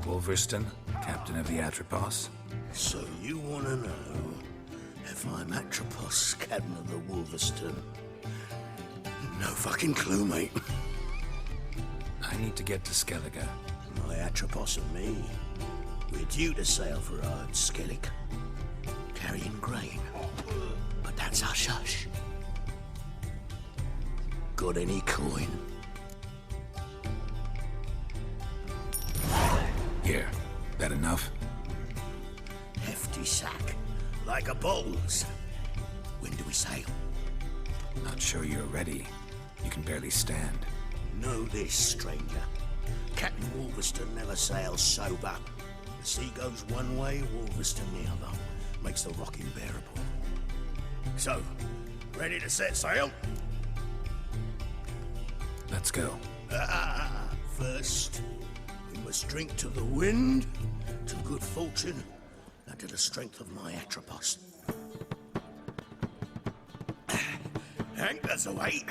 Wolverston, captain of the Atropos. So you want to know if I'm Atropos, captain of the Wolverston? No fucking clue, mate. I need to get to Skellige. My Atropos and me, we're due to sail for our Skellige, carrying grain. But that's hush-hush. Got any coin? Here, that enough? Hefty sack, like a bull's. When do we sail? Not sure you're ready. You can barely stand. Know this, stranger. Captain Wolverston never sails sober. The sea goes one way, Wolverston the other. Makes the rock unbearable. So, ready to set sail? Let's go. First, we must drink to the wind, to good fortune, and to the strength of my Atropos. Anchors away.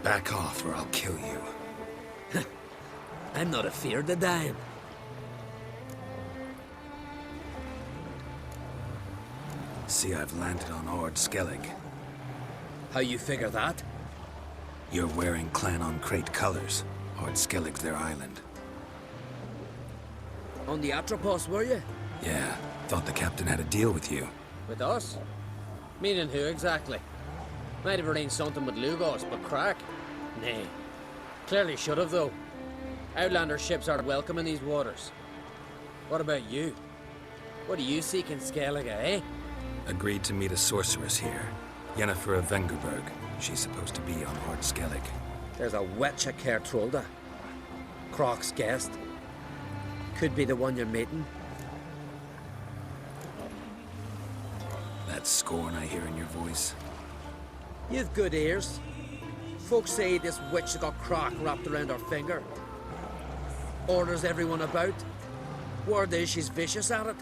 Back off or I'll kill you. I'm not afeard of dying. See, I've landed on Ord Skellige. How you figure that? You're wearing Clan on Craite colors. Ord Skellige's their island. On the Atropos, were you? Yeah, thought the captain had a deal with you. With us? Meaning who exactly? Might have arranged something with Lugos, but Crach? Nay. Clearly should have, though. Outlander ships aren't welcome in these waters. What about you? What do you seek in Skellige, eh? Agreed to meet a sorceress here. Yennefer of Vengerberg. She's supposed to be on Ord Skellige. There's a witch at Kertrolda. Crach's guest. Could be the one you're meeting. That scorn I hear in your voice. You've good ears. Folks say this witch has got Crach wrapped around her finger. Orders everyone about. Word is she's vicious at it.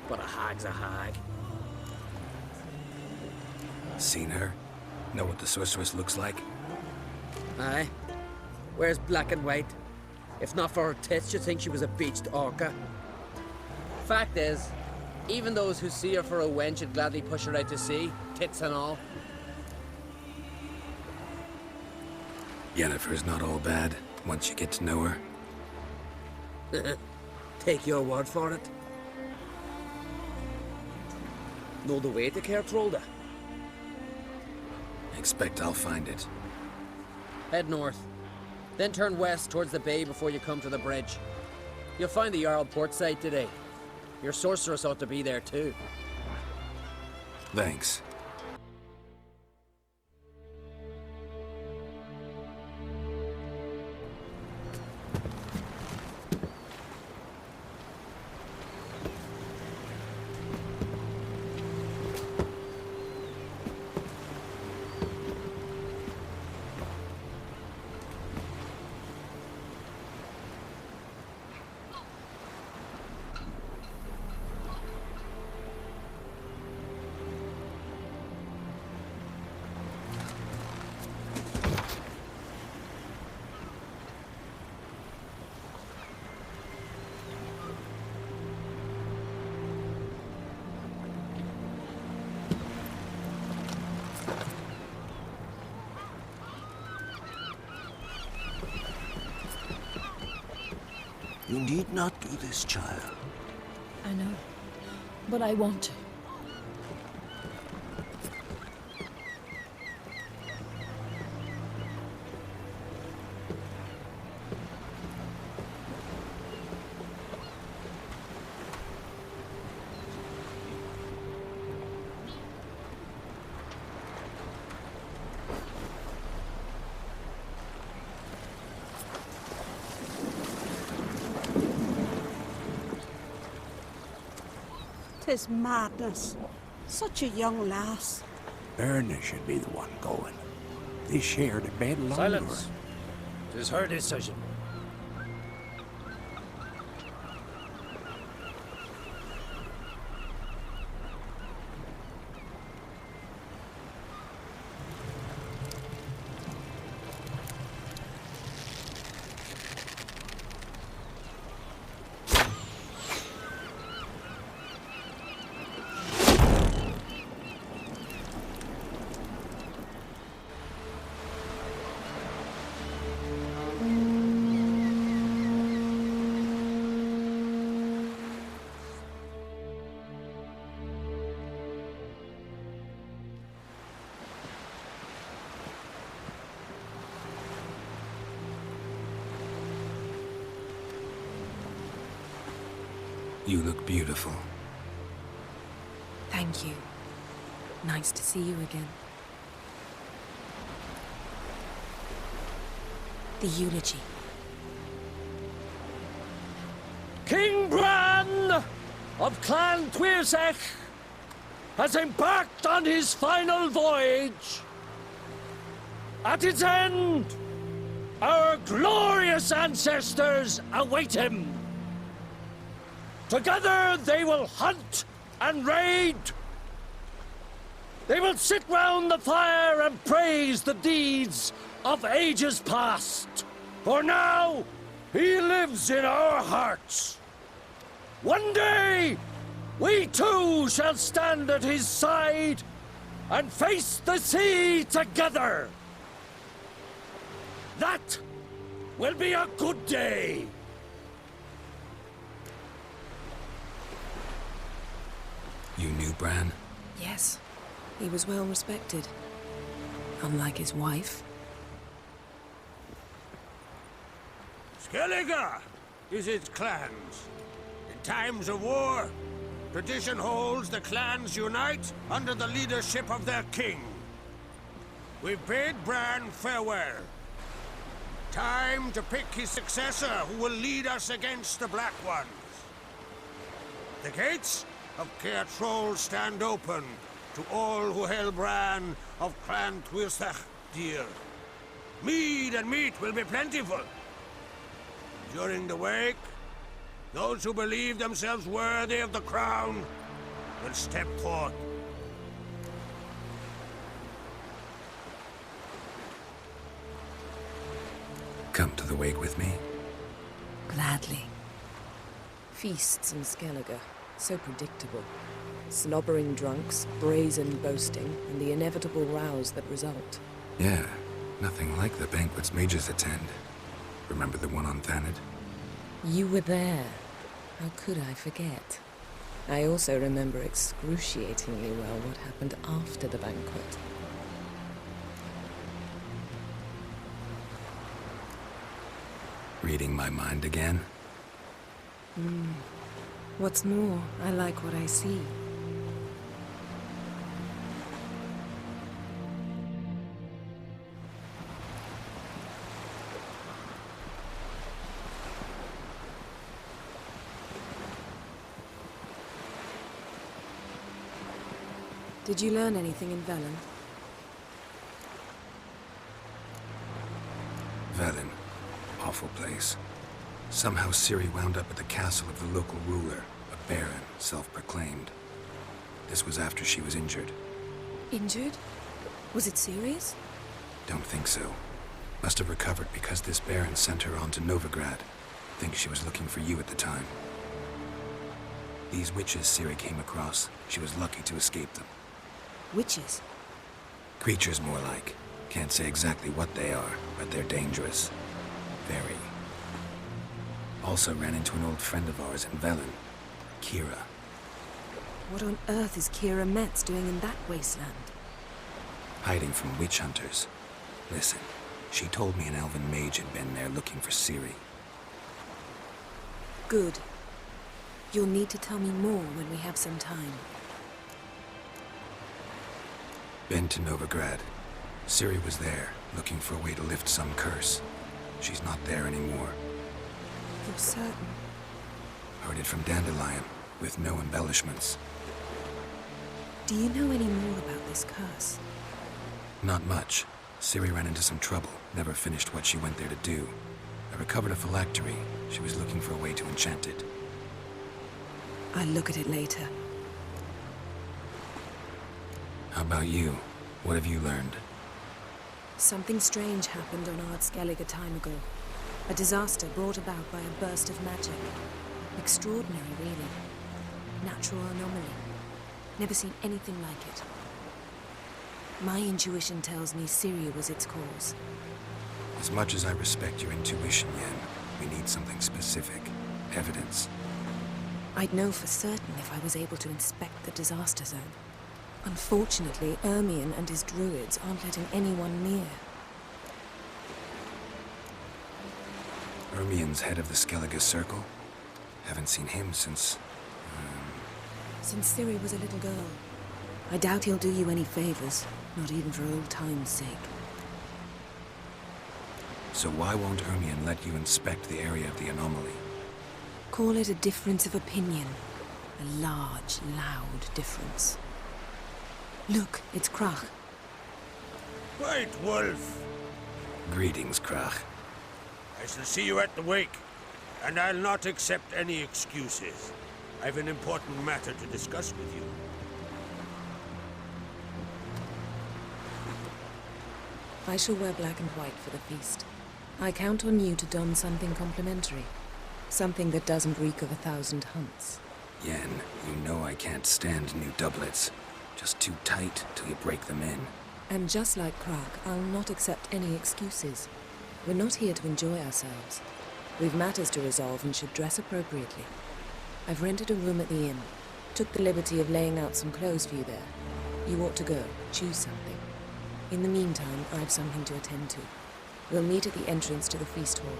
But a hag's a hag. Seen her? Know what the sorceress looks like? Aye. Wears black and white. If not for her tits, you'd think she was a beached orca. Fact is, even those who see her for a wench would gladly push her out to sea, tits and all. Yennefer's not all bad, once you get to know her. Take your word for it. Know the way to Kertrolda? Expect I'll find it. Head north. Then turn west towards the bay before you come to the bridge. You'll find the Jarl port site today. Your sorceress ought to be there too. Thanks. You need not do this, child. I know, but I want to. Tis madness. Such a young lass. Erna should be the one going. They shared a bed longer. Silence. 'Tis her decision. You look beautiful. Thank you. Nice to see you again. The eulogy. King Bran of Clan Tuirsech has embarked on his final voyage. At its end, our glorious ancestors await him. Together they will hunt and raid. They will sit round the fire and praise the deeds of ages past. For now, he lives in our hearts. One day, we too shall stand at his side and face the sea together. That will be a good day. You knew Bran? Yes, he was well respected. Unlike his wife. Skellige is its clans. In times of war, tradition holds the clans unite under the leadership of their king. We bid Bran farewell. Time to pick his successor who will lead us against the Black Ones. The gates of Caer Troll stand open to all who held Bran of Clan Tuirsech dear. Mead and meat will be plentiful. During the wake, those who believe themselves worthy of the crown will step forth. Come to the wake with me? Gladly. Feasts in Skellige, so predictable. Slobbering drunks, brazen boasting, and the inevitable rows that result. Yeah, nothing like the banquets mages attend. Remember the one on Thanedd? You were there. How could I forget? I also remember excruciatingly well what happened after the banquet. Reading my mind again? What's more, I like what I see. Did you learn anything in Velen? Velen. Awful place. Somehow Ciri wound up at the castle of the local ruler, a baron, self-proclaimed. This was after she was injured. Injured? Was it serious? Don't think so. Must have recovered because this baron sent her on to Novigrad. Think she was looking for you at the time. These witches Ciri came across, she was lucky to escape them. Witches? Creatures more like. Can't say exactly what they are, but they're dangerous. Very. Also ran into an old friend of ours in Velen, Kira. What on earth is Kira Metz doing in that wasteland? Hiding from witch hunters. Listen, she told me an elven mage had been there looking for Ciri. Good. You'll need to tell me more when we have some time. Been to Novigrad. Ciri was there, looking for a way to lift some curse. She's not there anymore. You're certain? Heard it from Dandelion, with no embellishments. Do you know any more about this curse? Not much. Ciri ran into some trouble, never finished what she went there to do. I recovered a phylactery. She was looking for a way to enchant it. I'll look at it later. How about you? What have you learned? Something strange happened on our Skellige a time ago. A disaster brought about by a burst of magic. Extraordinary, really. Natural anomaly. Never seen anything like it. My intuition tells me Ciri was its cause. As much as I respect your intuition, Yen, we need something specific. Evidence. I'd know for certain if I was able to inspect the disaster zone. Unfortunately, Ermion and his druids aren't letting anyone near. Ermion's head of the Skellige Circle? Haven't seen him since... Since Ciri was a little girl. I doubt he'll do you any favors, not even for old time's sake. So why won't Ermion let you inspect the area of the anomaly? Call it a difference of opinion. A large, loud difference. Look, it's Crach. White Wolf! Greetings, Crach. I shall see you at the wake, and I'll not accept any excuses. I've an important matter to discuss with you. I shall wear black and white for the feast. I count on you to don something complimentary. Something that doesn't reek of 1,000 hunts. Yen, you know I can't stand new doublets. Just too tight till you break them in. And just like Crach, I'll not accept any excuses. We're not here to enjoy ourselves. We've matters to resolve and should dress appropriately. I've rented a room at the inn. Took the liberty of laying out some clothes for you there. You ought to go. Choose something. In the meantime, I've something to attend to. We'll meet at the entrance to the feast hall.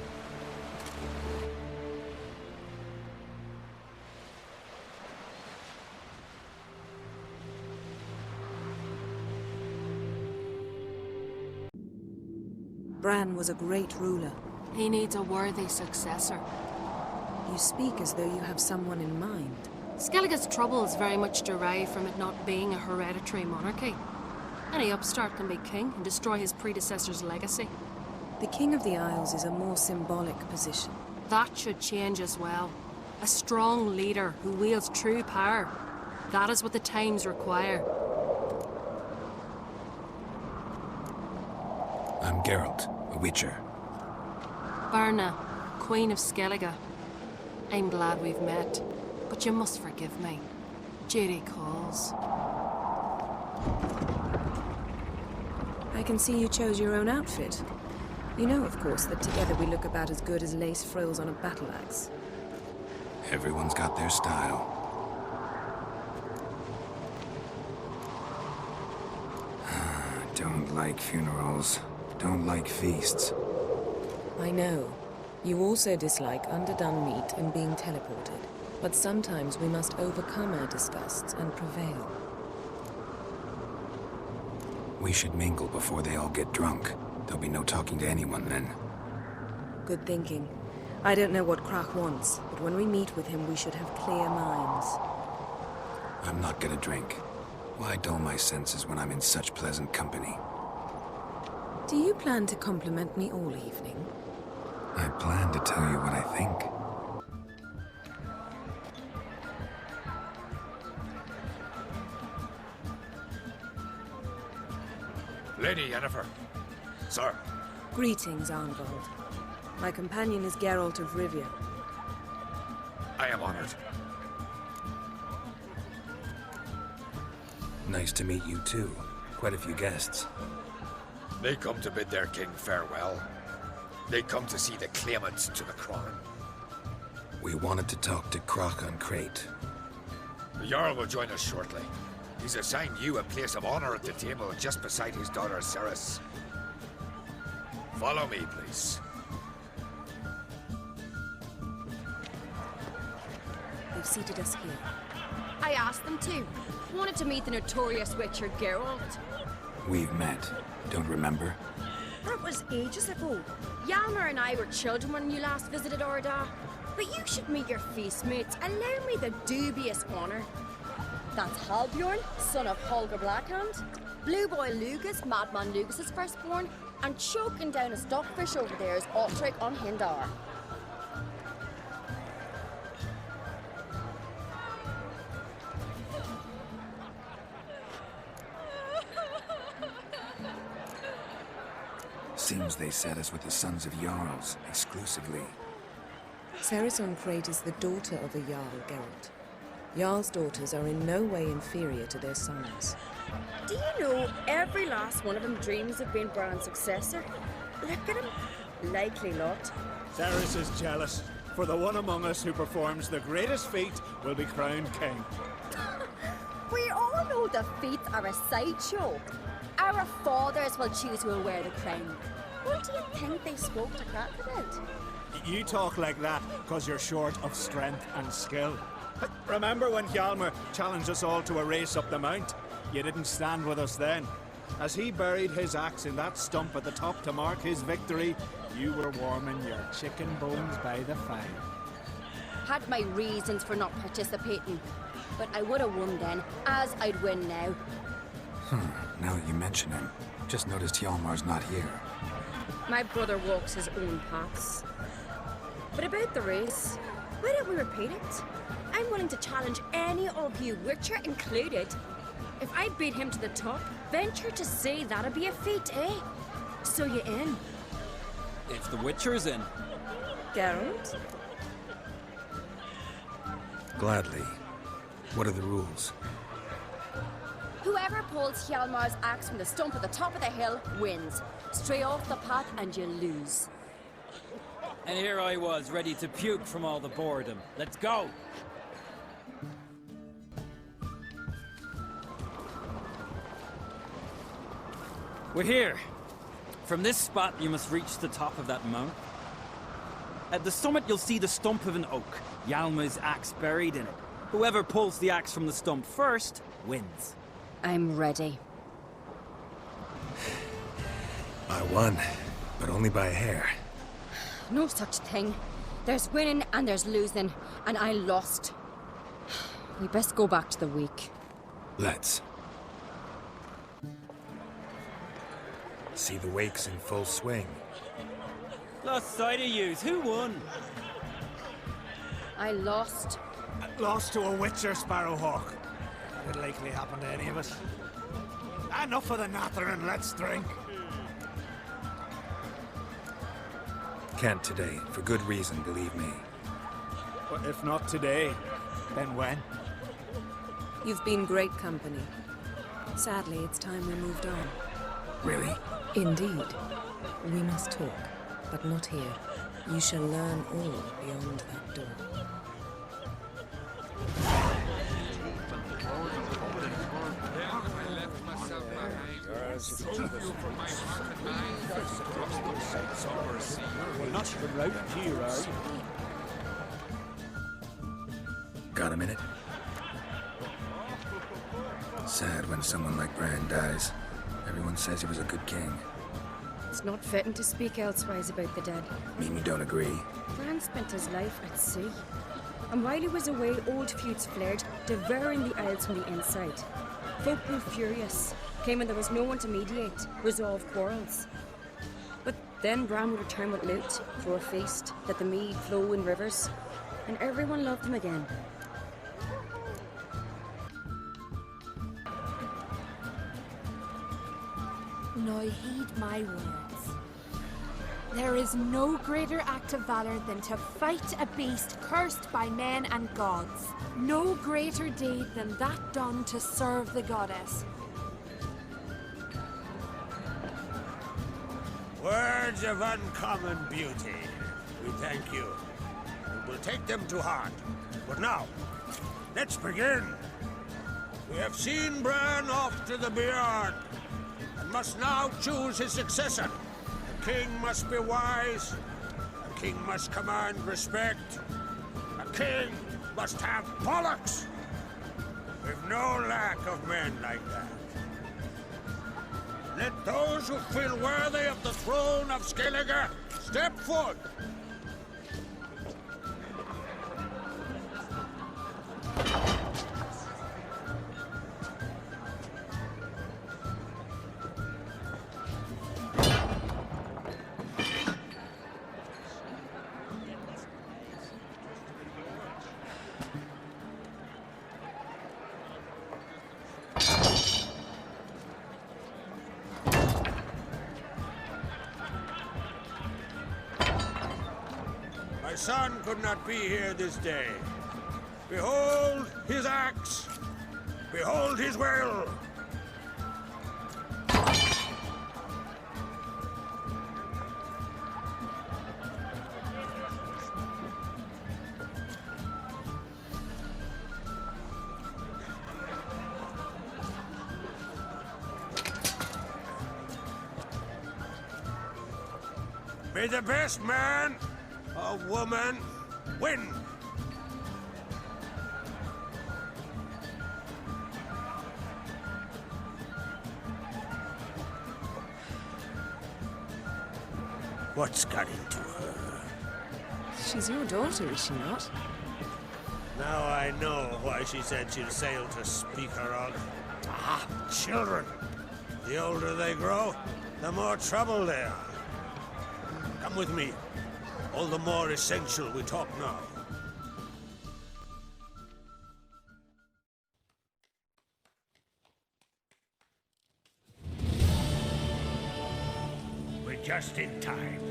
Bran was a great ruler. He needs a worthy successor. You speak as though you have someone in mind. Skellige's troubles very much derive from it not being a hereditary monarchy. Any upstart can be king and destroy his predecessor's legacy. The King of the Isles is a more symbolic position. That should change as well. A strong leader who wields true power. That is what the times require. I'm Geralt, a witcher. Berna, Queen of Skellige. I'm glad we've met, but you must forgive me. Duty calls. I can see you chose your own outfit. You know, of course, that together we look about as good as lace frills on a battle axe. Everyone's got their style. Don't like funerals. Don't like feasts. I know. You also dislike underdone meat and being teleported. But sometimes we must overcome our disgusts and prevail. We should mingle before they all get drunk. There'll be no talking to anyone then. Good thinking. I don't know what Crach wants, but when we meet with him, we should have clear minds. I'm not gonna drink. Why dull my senses when I'm in such pleasant company? Do you plan to compliment me all evening? I plan to tell you what I think. Lady Yennefer. Sir. Greetings, Arnvold. My companion is Geralt of Rivia. I am honored. Nice to meet you too. Quite a few guests. They come to bid their king farewell. They come to see the claimants to the crown. We wanted to talk to Crach on Craite. The Jarl will join us shortly. He's assigned you a place of honor at the table just beside his daughter Ceres. Follow me, please. They've seated us here. I asked them to. Wanted to meet the notorious witcher Geralt. We've met. Don't remember? That was ages ago. Hjalmar and I were children when you last visited Orda. But you should meet your feast mates. Allow me the dubious honor. That's Halbjorn, son of Holger Blackhand. Blue Boy Lugas, Madman Lugas's firstborn. And choking down a stockfish over there is Otric on Hindar. Seems they set us with the sons of Jarls, exclusively. Ceres on Craite is the daughter of a Jarl, Geralt. Jarl's daughters are in no way inferior to their sons. Do you know every last one of them dreams of being Bran's successor? Look at him. Likely lot. Ceres is jealous, for the one among us who performs the greatest feat will be crowned king. We all know the feats are a sideshow. Our fathers will choose who will wear the crown. What do you think they spoke to Crach about? You talk like that because you're short of strength and skill. Remember when Hjalmar challenged us all to a race up the mount? You didn't stand with us then. As he buried his axe in that stump at the top to mark his victory, you were warming your chicken bones by the fire. Had my reasons for not participating, but I would have won then, as I'd win now. Now that you mention him, just noticed Hjalmar's not here. My brother walks his own paths. But about the race, why don't we repeat it? I'm willing to challenge any of you, Witcher included. If I beat him to the top, venture to say that'd be a feat, eh? So you in? If the Witcher's in. Geralt? Gladly. What are the rules? Whoever pulls Hjalmar's axe from the stump at the top of the hill wins. Stray off the path and you lose. And here I was, ready to puke from all the boredom. Let's go! We're here. From this spot, you must reach the top of that mount. At the summit, you'll see the stump of an oak. Hjalmar's axe buried in it. Whoever pulls the axe from the stump first, wins. I'm ready. I won, but only by a hair. No such thing. There's winning and there's losing, and I lost. We best go back to the week. Let's. See the wakes in full swing. Lost sight of yous. Who won? I lost. Lost to a Witcher, Sparrowhawk. That'd likely happen to any of us. Enough of the natter and let's drink. Can't today, for good reason, believe me. But if not today, then when? You've been great company. Sadly, it's time we moved on. Really? Indeed. We must talk, but not here. You shall learn all beyond that door. Not the route here, Got a minute? Sad when someone like Bran dies. Everyone says he was a good king. It's not fitting to speak elsewise about the dead. Mean you don't agree? Bran spent his life at sea. And while he was away, old feuds flared, devouring the Isles from the inside. Folk grew furious, claiming there was no one to mediate, resolve quarrels. But then Bran would return with loot, throw a feast, let the mead flow in rivers, and everyone loved him again. Now heed my words. There is no greater act of valor than to fight a beast cursed by men and gods. No greater deed than that done to serve the goddess. Words of uncommon beauty. We thank you. will take them to heart. But now, let's begin. We have seen Bran off to the Beard, and must now choose his successor. The king must be wise. A king must command respect. A king must have bollocks. We've no lack of men like that. Let those who feel worthy of the throne of Skellige step forward. My son could not be here this day. Behold his axe. Behold his will. May the best man or woman win. What's got into her? She's your daughter, is she not? Now I know why she said she'll sail to speak her of. Ah, children. The older they grow, the more trouble they are. Come with me. All the more essential we talk now. We're just in time.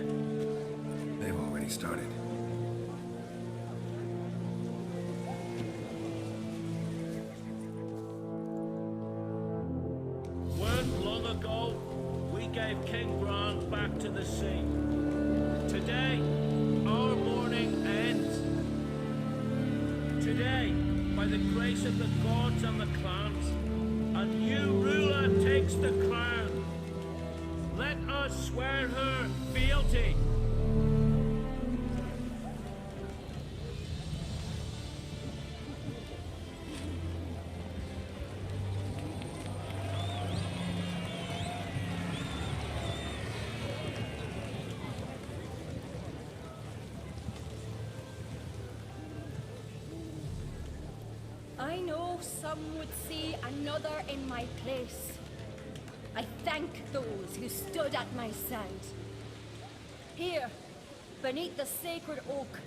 They've already started. Weren't long ago, we gave King Bran back to the sea. Today, our mourning ends. Today, by the grace of the gods and the clans, a new ruler takes the crown. Let us swear her fealty. I know some would see another in my place. I thank those who stood at my side. Here, beneath the sacred oak,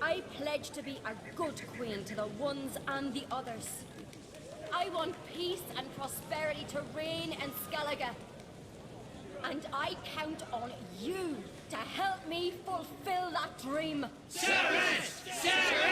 I pledge to be a good queen to the ones and the others. I want peace and prosperity to reign in Skellige. And I count on you to help me fulfill that dream. Service! Service!